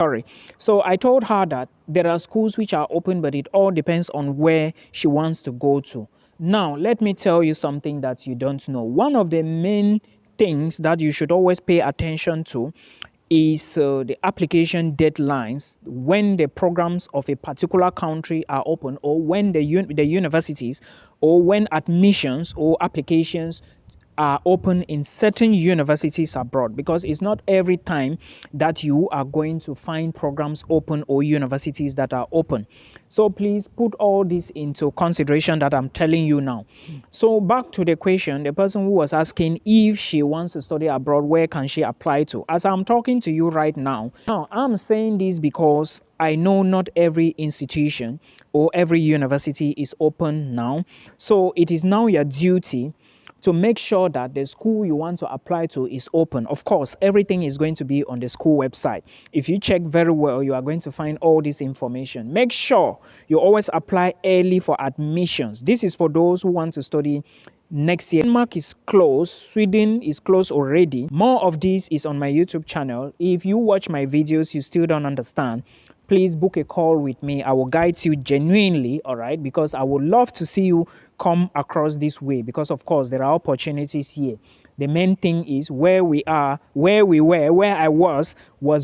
Sorry. So I told her that there are schools which are open, but it all depends on where she wants to go to. Now, let me tell you something that you don't know. One of the main things that you should always pay attention to is the application deadlines when the programs of a particular country are open, or when the universities, or when admissions or applications are open in certain universities abroad, because it's not every time that you are going to find programs open or universities that are open. So please put all this into consideration that I'm telling you now. So back to the question, the person who was asking if she wants to study abroad, where can she apply to? As I'm talking to you right now, I'm saying this because I know not every institution or every university is open now. So it is now your duty to make sure that the school you want to apply to is open. Of course, everything is going to be on the school website. If you check very well, you are going to find all this information. Make sure you always apply early for admissions. This is for those who want to study next year. Denmark is closed. Sweden is closed already. More of this is on my YouTube channel. If you watch my videos, you still don't understand, please book a call with me. I will guide you genuinely, all right? Because I would love to see you come across this way, because of course there are opportunities here. The main thing is where we are, where we were, where I was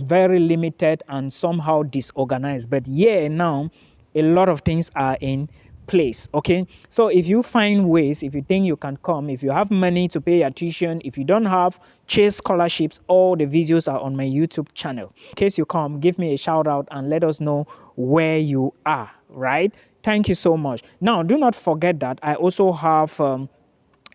very limited and somehow disorganized. But yeah, now a lot of things are in place. Okay, so if you find ways, if you think you can come, if you have money to pay your tuition, if you don't have, chase scholarships. All the videos are on my YouTube channel. In case you come, give me a shout out and let us know where you are, right? Thank you so much. Now, do not forget that I also have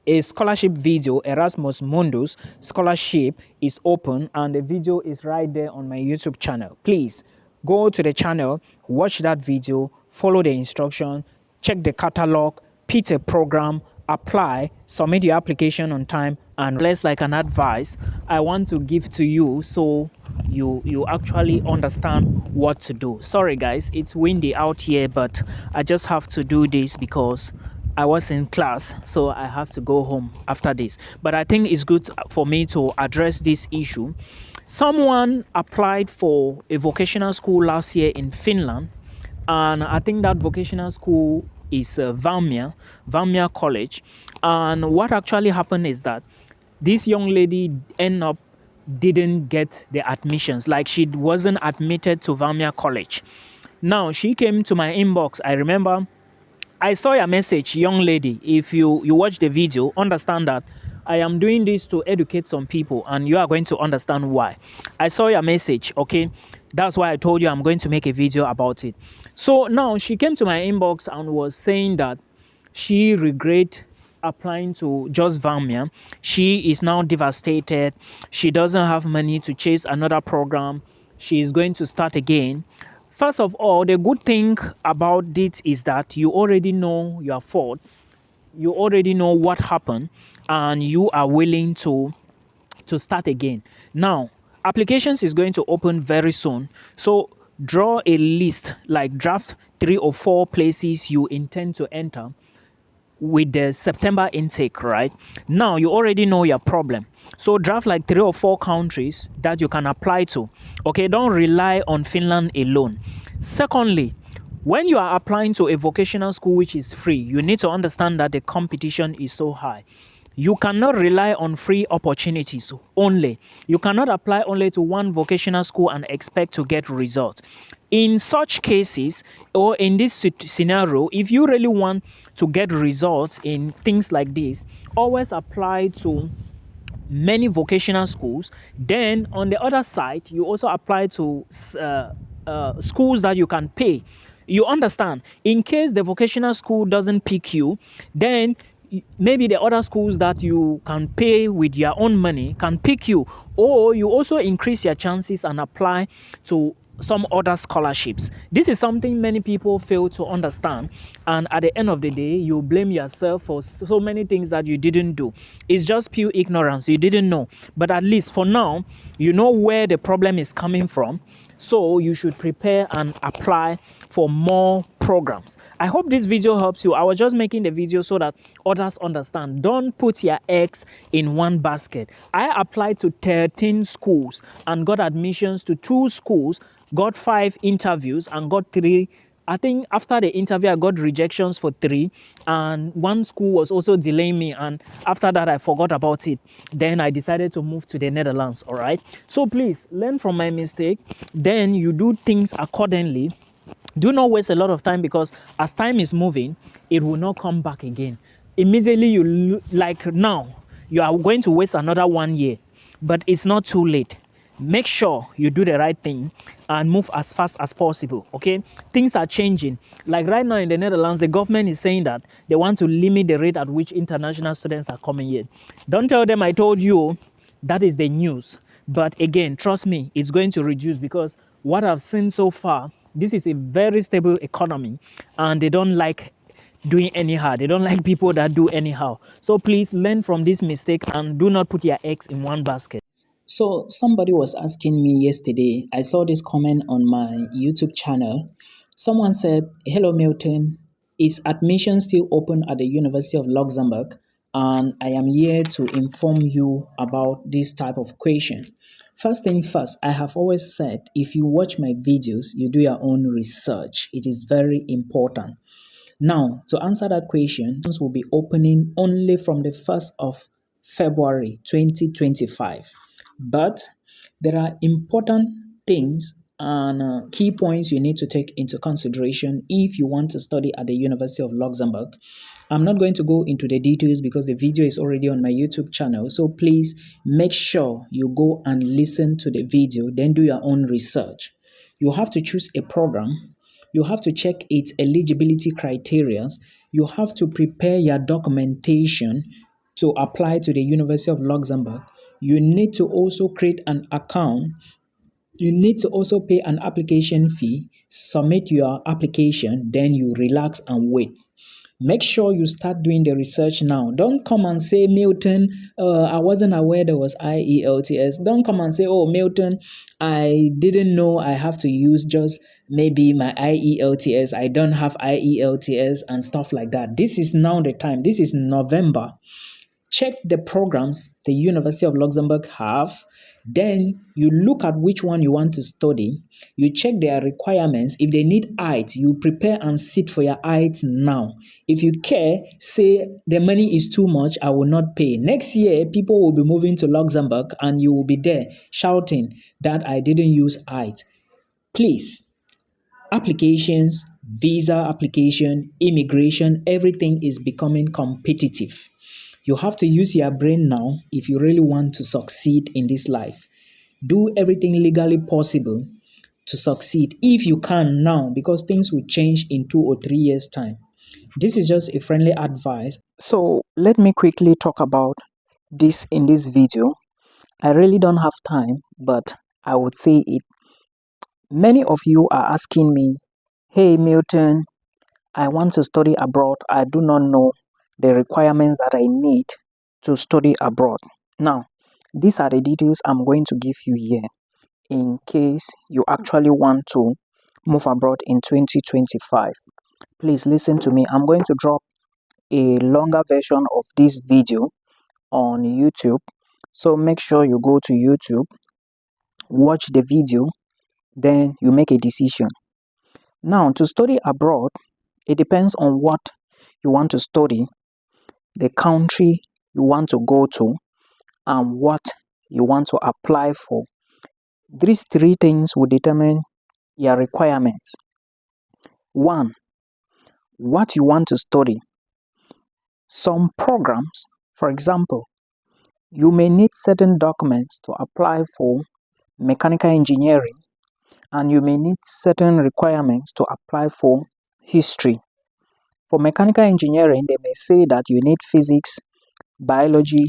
a scholarship video. Erasmus Mundus scholarship is open, and the video is right there on my YouTube channel. Please go to the channel, watch that video, follow the instruction, check the catalog, pick a program, apply, submit your application on time, and less like an advice I want to give to you so you actually understand what to do. Sorry guys, it's windy out here, but I just have to do this because I was in class, so I have to go home after this. But I think it's good for me to address this issue. Someone applied for a vocational school last year in Finland, and I think that vocational school is Valmia College. And what actually happened is that this young lady didn't get the admissions, like she wasn't admitted to Valmia College. Now she came to my inbox. I remember I saw your message, young lady. If you watch the video, understand that I am doing this to educate some people, and you are going to understand why. I saw your message, okay? That's why I told you I'm going to make a video about it. So now she came to my inbox and was saying that she regret applying to just Valmia. She is now devastated. She doesn't have money to chase another program. She is going to start again. First of all, the good thing about it is that you already know your fault. You already know what happened, and you are willing to start again. Now, applications is going to open very soon. So draw a list, like draft 3 or 4 places you intend to enter with the September intake. Right now you already know your problem, so draft like 3 or 4 countries that you can apply to. Okay, don't rely on Finland alone. Secondly, when you are applying to a vocational school which is free, you need to understand that the competition is so high. You cannot rely on free opportunities only. You cannot apply only to one vocational school and expect to get results. In such cases, or in this scenario, if you really want to get results in things like this, always apply to many vocational schools. Then on the other side, you also apply to schools that you can pay. You understand? In case the vocational school doesn't pick you, then maybe the other schools that you can pay with your own money can pick you, or you also increase your chances and apply to some other scholarships. This is something many people fail to understand, and at the end of the day, you blame yourself for so many things that you didn't do. It's just pure ignorance. You didn't know, but at least for now, you know where the problem is coming from. So you should prepare and apply for more programs. I hope this video helps you. I was just making the video so that others understand. Don't put your eggs in one basket. I applied to 13 schools and got admissions to 2 schools, got 5 interviews and got 3. I think after the interview, I got rejections for 3, and 1 school was also delaying me. And after that, I forgot about it. Then I decided to move to the Netherlands. All right. So please learn from my mistake. Then you do things accordingly. Do not waste a lot of time, because as time is moving, it will not come back again. Immediately, like now, you are going to waste another 1 year, but it's not too late. Make sure you do the right thing and move as fast as possible. Okay, things are changing. Like right now in the Netherlands, the government is saying that they want to limit the rate at which international students are coming here. Don't tell them I told you. That is the news. But again, trust me, it's going to reduce, because what I've seen so far, this is a very stable economy, and they don't like doing anyhow. They don't like people that do anyhow. So please learn from this mistake and do not put your eggs in one basket. So somebody was asking me yesterday, I saw this comment on my YouTube channel. Someone said, "Hello Milton, is admission still open at the University of Luxembourg?" And I am here to inform you about this type of question. First thing first, I have always said, if you watch my videos, you do your own research. It is very important. Now, to answer that question, will be opening only from the 1st of February 2025. But there are important things and key points you need to take into consideration if you want to study at the University of Luxembourg. I'm not going to go into the details because the video is already on my YouTube channel. So please make sure you go and listen to the video, then do your own research. You have to choose a program. You have to check its eligibility criteria. You have to prepare your documentation to apply to the University of Luxembourg. You need to also create an account. You need to also pay an application fee, submit your application, then you relax and wait. Make sure you start doing the research now. Don't come and say, Milton, I wasn't aware there was IELTS. Don't come and say, oh, Milton, I didn't know I have to use just maybe my IELTS. I don't have IELTS and stuff like that. This is now the time. This is November. Check the programs the University of Luxembourg have. Then you look at which one you want to study. You check their requirements. If they need IELTS, you prepare and sit for your IELTS now. If you care, say the money is too much, I will not pay. Next year, people will be moving to Luxembourg and you will be there shouting that I didn't use IELTS. Please, applications, visa application, immigration, everything is becoming competitive. You have to use your brain now if you really want to succeed in this life. Do everything legally possible to succeed if you can now, because things will change in 2 or 3 years' time. This is just a friendly advice. So let me quickly talk about this in this video. I really don't have time, but I would say it. Many of you are asking me, hey Milton, I want to study abroad. I do not know the requirements that I need to study abroad. Now, these are the details I'm going to give you here in case you actually want to move abroad in 2025. Please listen to me. I'm going to drop a longer version of this video on YouTube. So make sure you go to YouTube, watch the video, then you make a decision. Now, to study abroad, it depends on what you want to study, the country you want to go to, and what you want to apply for. These 3 things will determine your requirements. 1, what you want to study. Some programs, for example, you may need certain documents to apply for mechanical engineering, and you may need certain requirements to apply for history. For mechanical engineering, they may say that you need physics, biology,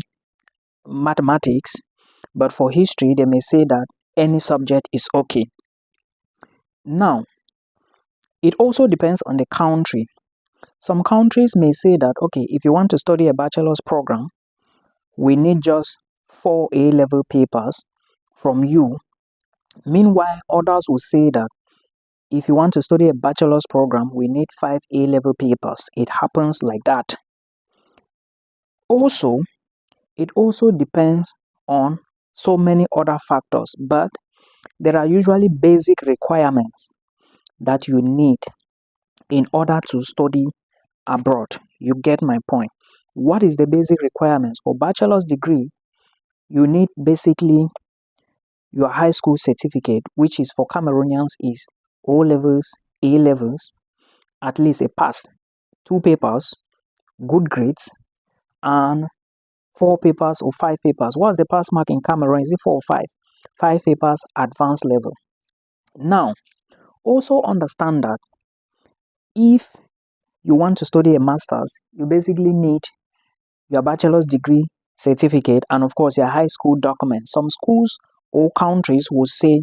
mathematics, but for history, they may say that any subject is okay. Now, it also depends on the country. Some countries may say that, okay, if you want to study a bachelor's program, we need just 4 A-level papers from you. Meanwhile, others will say that if you want to study a bachelor's program, we need 5 A-level papers. It happens like that. Also, it also depends on so many other factors, but there are usually basic requirements that you need in order to study abroad. You get my point. What is the basic requirements? For bachelor's degree, you need basically your high school certificate, which is for Cameroonians is O levels, A levels, at least a pass, 2 papers, good grades, and 4 papers or 5 papers. What's the pass mark in Cameroon? Is it 4 or 5? 5 papers, advanced level. Now, also understand that if you want to study a master's, you basically need your bachelor's degree certificate and of course your high school document. Some schools or countries will say,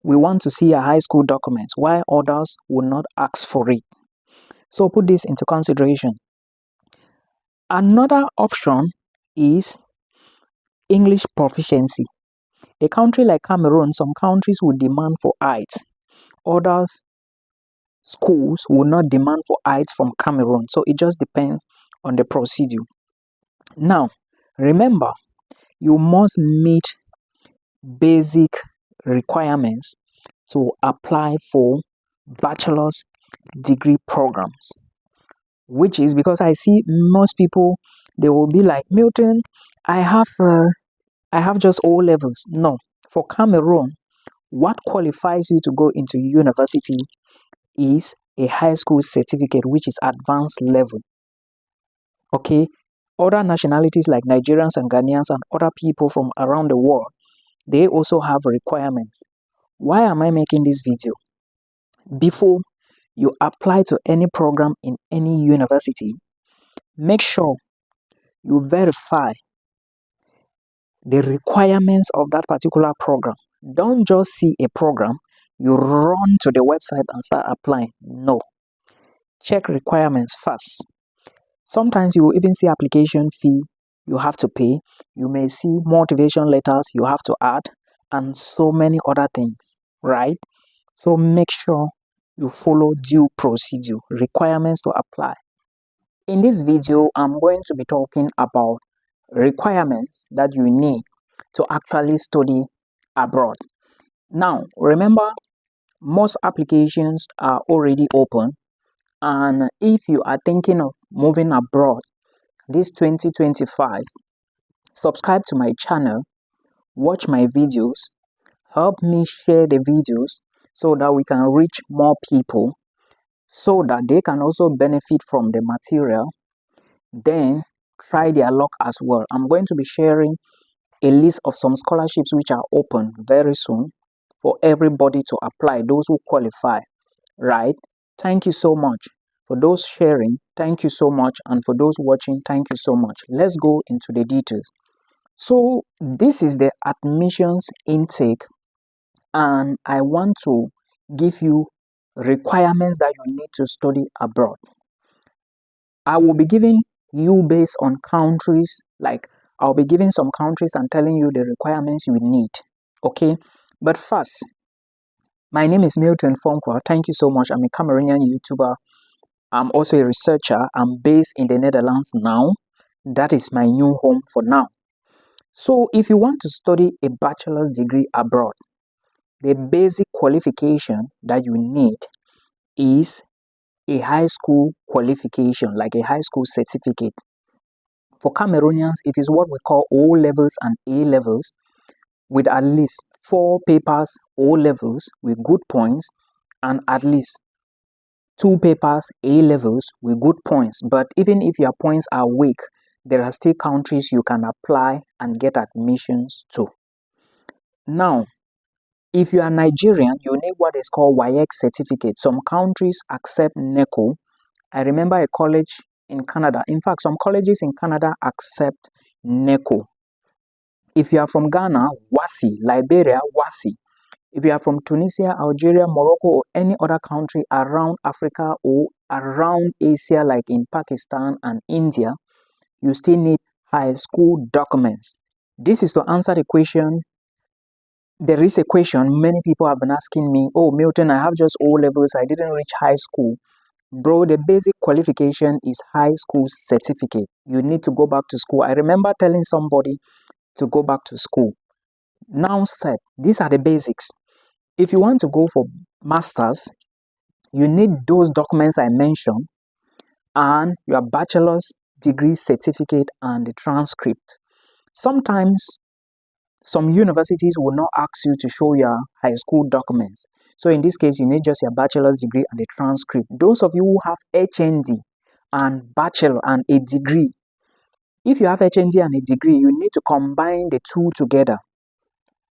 we want to see your high school documents, while others will not ask for it. So put this into consideration. Another option is English proficiency. A country like Cameroon, some countries will demand for IELTS. Others schools will not demand for IELTS from Cameroon. So it just depends on the procedure. Now, remember, you must meet basic requirements to apply for bachelor's degree programs, which is because I see most people, they will be like, Milton, I have just O levels. No, for Cameroon, what qualifies you to go into university is a high school certificate, which is advanced level. Okay, other nationalities like Nigerians and Ghanaians and other people from around the world, they also have requirements. Why am I making this video? Before you apply to any program in any university, make sure you verify the requirements of that particular program. Don't just see a program, you run to the website and start applying. No. Check requirements first. Sometimes you will even see application fee you have to pay. You may see motivation letters you have to add and so many other things, right? So make sure you follow due procedure, requirements to apply. In this video, I'm going to be talking about requirements that you need to actually study abroad. Now, remember, most applications are already open, and if you are thinking of moving abroad this 2025, subscribe to my channel, watch my videos, help me share the videos so that we can reach more people, so that they can also benefit from the material, then try their luck as well. I'm going to be sharing a list of some scholarships which are open very soon for everybody to apply, those who qualify, right? Thank you so much. For those sharing, thank you so much. And for those watching, thank you so much. Let's go into the details. So this is the admissions intake, and I want to give you requirements that you need to study abroad. I will be giving you based on countries, like I'll be giving some countries and telling you the requirements you need. Okay, but first, my name is Milton Fonkwa. Thank you so much. I'm a Cameroonian YouTuber. I'm also a researcher. I'm based in the Netherlands now. That is my new home for now. So if you want to study a bachelor's degree abroad, the basic qualification that you need is a high school qualification, like a high school certificate. For Cameroonians, it is what we call O levels and A levels, with at least 4 papers O levels with good points and at least 2 papers A levels with good points. But even if your points are weak, there are still countries you can apply and get admissions to. Now, if you are Nigerian, you need what is called WAEC certificate. Some countries accept NECO. I remember a college in Canada. In fact, some colleges in Canada accept NECO. If you are from Ghana, WASI, Liberia, WASI. If you are from Tunisia, Algeria, Morocco, or any other country around Africa or around Asia, like in Pakistan and India, you still need high school documents. This is to answer the question, There is a question many people have been asking me, oh, Milton, I have just O levels, I didn't reach high school. Bro, the basic qualification is high school certificate. You need to go back to school. I remember telling somebody to go back to school. Now said, these are the basics. If you want to go for masters, you need those documents I mentioned and your bachelor's degree certificate and the transcript. Sometimes some universities will not ask you to show your high school documents. So in this case, you need just your bachelor's degree and the transcript. Those of you who have HND and bachelor and a degree, if you have HND and a degree, you need to combine the two together.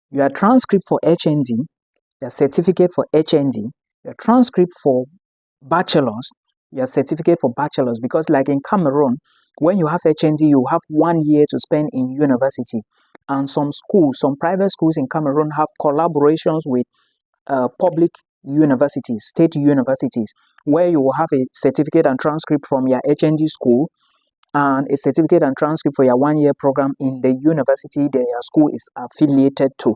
Your transcript for HND, your certificate for HND, your transcript for bachelor's, your certificate for bachelor's, because like in Cameroon, when you have HND, you have 1 year to spend in university. And some schools, some private schools in Cameroon have collaborations with public universities, state universities, where you will have a certificate and transcript from your HND school and a certificate and transcript for your 1 year program in the university that your school is affiliated to.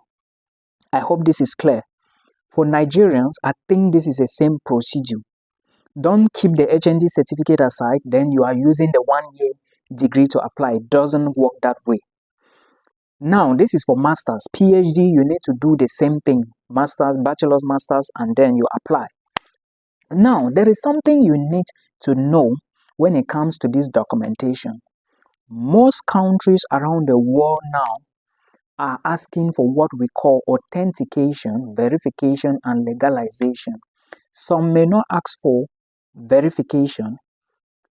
I hope this is clear. For Nigerians, I think this is the same procedure. Don't keep the HND certificate aside, then you are using the 1 year degree to apply. It doesn't work that way. Now, this is for masters. PhD, you need to do the same thing. Masters, bachelor's, masters, and then you apply. Now, there is something you need to know when it comes to this documentation. Most countries around the world now are asking for what we call authentication, verification, and legalization. Some may not ask for verification.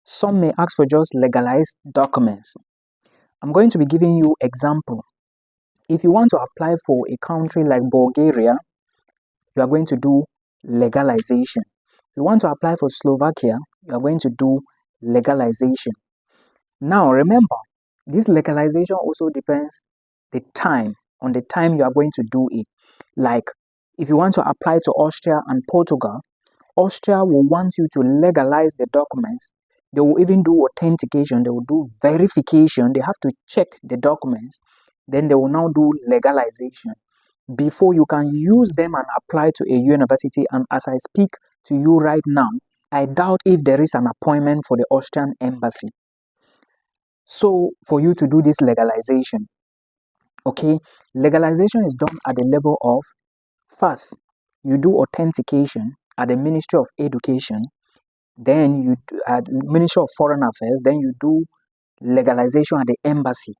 Some may ask for just legalized documents. I'm going to be giving you example. If you want to apply for a country like Bulgaria, you are going to do legalization. If you want to apply for Slovakia, you are going to do legalization. Now remember, this legalization also depends on the time you are going to do it. Like if you want to apply to Austria and Portugal, Austria will want you to legalize the documents. They will even do authentication, they will do verification, they have to check the documents, then they will now do legalization before you can use them and apply to a university. And as I speak to you right now, I doubt if there is an appointment for the Austrian embassy. So for you to do this legalization, okay, legalization is done at the level of, first, you do authentication at the Ministry of Education, then you do at Ministry of Foreign Affairs, then you do legalization at the embassy.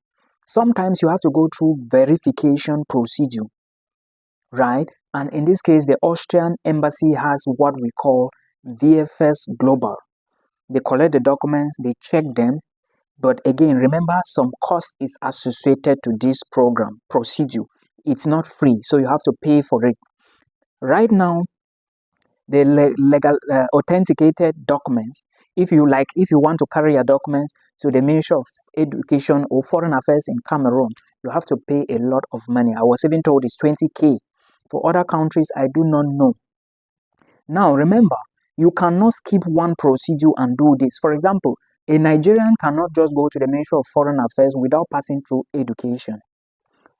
Sometimes you have to go through verification procedure, right? And in this case, the Austrian embassy has what we call VFS Global. They collect the documents, they check them, but again, remember some cost is associated to this program procedure. It's not free, so you have to pay for it. Right now, the legal authenticated documents, if you want to carry your documents to the Ministry of Education or Foreign Affairs in Cameroon, you have to pay a lot of money. I was even told it's 20K. For other countries, I do not know. Now remember, you cannot skip one procedure and do this. For example, a Nigerian cannot just go to the Ministry of Foreign Affairs without passing through education,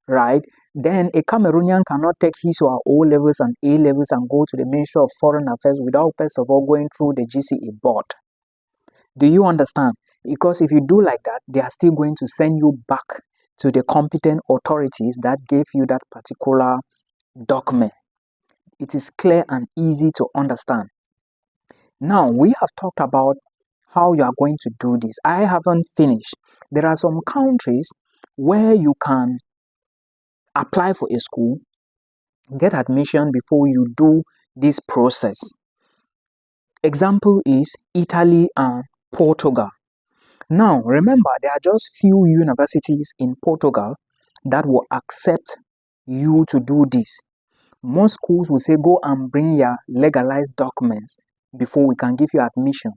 right? Then a Cameroonian cannot take his or her O levels and A levels and go to the Ministry of Foreign Affairs without first of all going through the GCE board. Do you understand? Because if you do like that, they are still going to send you back to the competent authorities that gave you that particular document. It is clear and easy to understand. Now, we have talked about how you are going to do this. I haven't finished. There are some countries where you can apply for a school, get admission before you do this process. Example is Italy and Portugal. Now, remember, there are just few universities in Portugal that will accept you to do this. Most schools will say, go and bring your legalized documents before we can give you admission.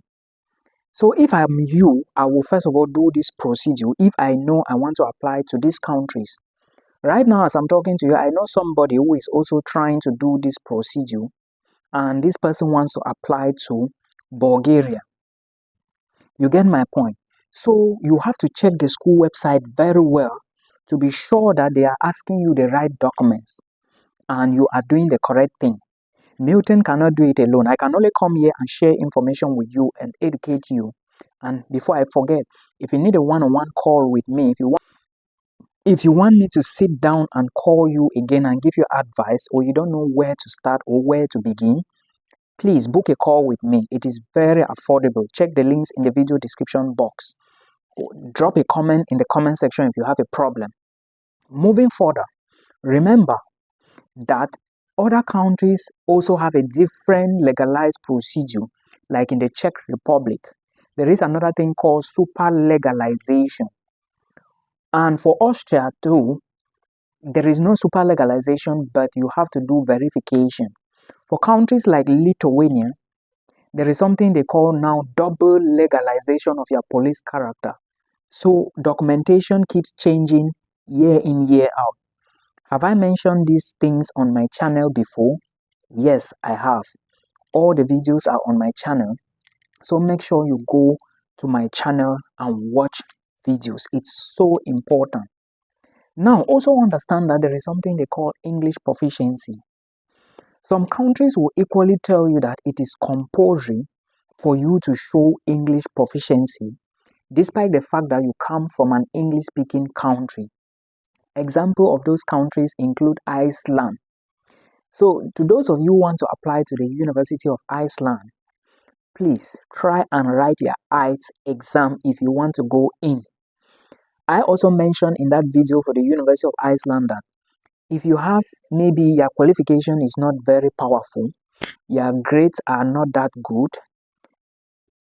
So if I'm you, I will first of all do this procedure if I know I want to apply to these countries. Right now, as I'm talking to you, I know somebody who is also trying to do this procedure, and this person wants to apply to Bulgaria. You get my point? So you have to check the school website very well to be sure that they are asking you the right documents. and you are doing the correct thing. Milton cannot do it alone. I can only come here and share information with you and educate you. And before I forget, if you need a one-on-one call with me, if you want me to sit down and call you again and give you advice, or you don't know where to start or where to begin, please book a call with me. It is very affordable. Check the links in the video description box. Drop a comment in the comment section if you have a problem. Moving further, remember that other countries also have a different legalized procedure, like in the Czech Republic. There is another thing called super legalization. And for Austria too, there is no super legalization, but you have to do verification. For countries like Lithuania, there is something they call now double legalization of your police character. So documentation keeps changing year in, year out. Have I mentioned these things on my channel before? Yes, I have. All the videos are on my channel. So make sure you go to my channel and watch videos. It's so important. Now, also understand that there is something they call English proficiency. Some countries will equally tell you that it is compulsory for you to show English proficiency, despite the fact that you come from an English-speaking country. Example of those countries include Iceland. So, to those of you who want to apply to the University of Iceland, please try and write your IELTS exam if you want to go in. I also mentioned in that video for the University of Iceland that if you have maybe your qualification is not very powerful, your grades are not that good,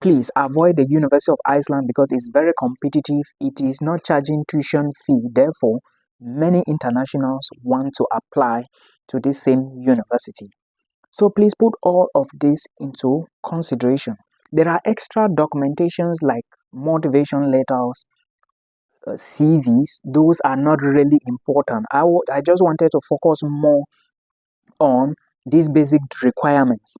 please avoid the University of Iceland because it's very competitive. It is not charging tuition fee. Therefore, many internationals want to apply to this same university. So please put all of this into consideration. There are extra documentations like motivation letters, CVs. Those are not really important. I just wanted to focus more on these basic requirements.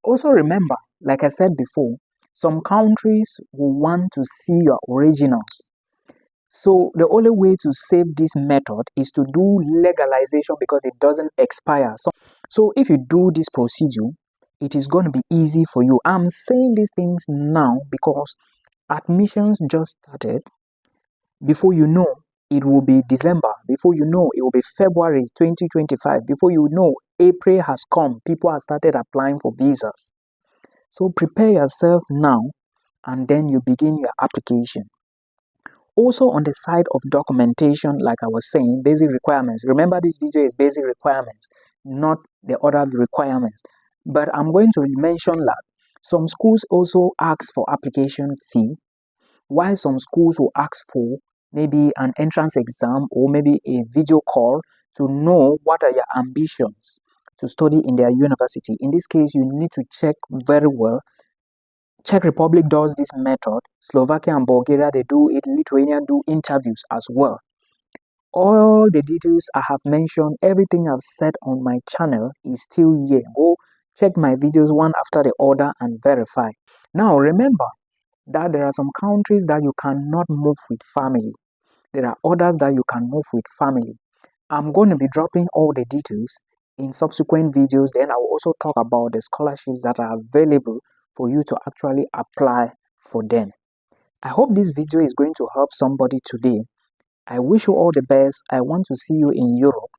Also remember, like I said before, some countries will want to see your originals. So the only way to save this method is to do legalization because it doesn't expire. So if you do this procedure, it is going to be easy for you. I'm saying these things now because admissions just started. Before you know, it will be December. Before you know, it will be February 2025. Before you know, April has come. People have started applying for visas. So prepare yourself now and then you begin your application. Also on the side of documentation, like I was saying, basic requirements. Remember this video is basic requirements, not the other requirements. But I'm going to mention that some schools also ask for application fee, while some schools will ask for maybe an entrance exam or maybe a video call to know what are your ambitions to study in their university. In this case, you need to check very well. Czech Republic does this method. Slovakia and Bulgaria, they do it. Lithuania do interviews as well. All the details I have mentioned, everything I've said on my channel is still here. Go check my videos one after the other and verify. Now remember that there are some countries that you cannot move with family. There are others that you can move with family. I'm going to be dropping all the details in subsequent videos. Then I will also talk about the scholarships that are available for you to actually apply for them. I hope this video is going to help somebody today. I wish you all the best. I want to see you in Europe.